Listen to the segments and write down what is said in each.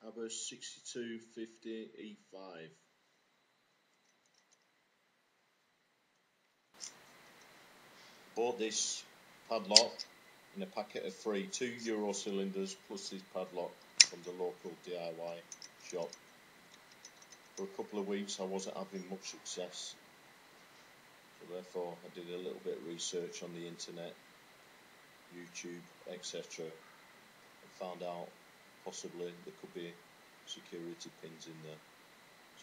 ABUS 6250 E5. Bought this padlock in a packet of 3 2 Euro cylinders plus this padlock from the local DIY shop. For a couple of weeks I wasn't having much success, so therefore I did a little bit of research on the internet, YouTube, etc. and found out possibly there could be security pins in there,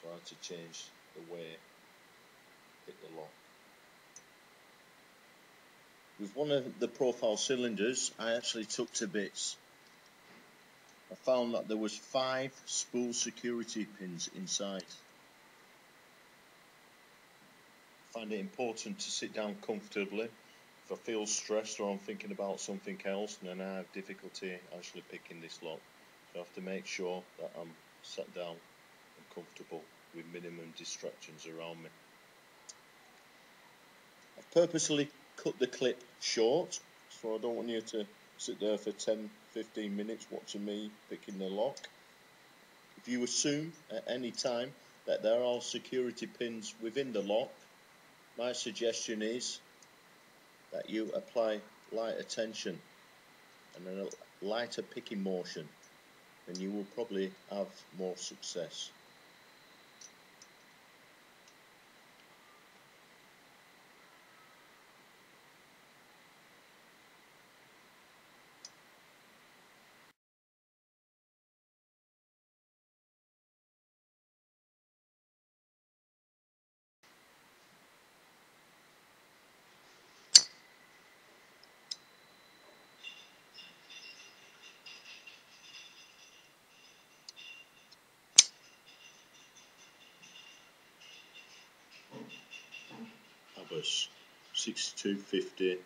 so I had to change the way I hit the lock. With one of the profile cylinders I actually took to bits. I found that there was 5 spool security pins inside. I find it important to sit down comfortably. If I feel stressed or I'm thinking about something else, then I have difficulty actually picking this lock. So I have to make sure that I'm sat down and comfortable with minimum distractions around me. I've purposely cut the clip short, so I don't want you to sit there for 10-15 minutes watching me picking the lock. If you assume at any time that there are security pins within the lock, my suggestion is that you apply lighter tension and a lighter picking motion, and you will probably have more success. ABUS 6250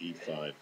E5.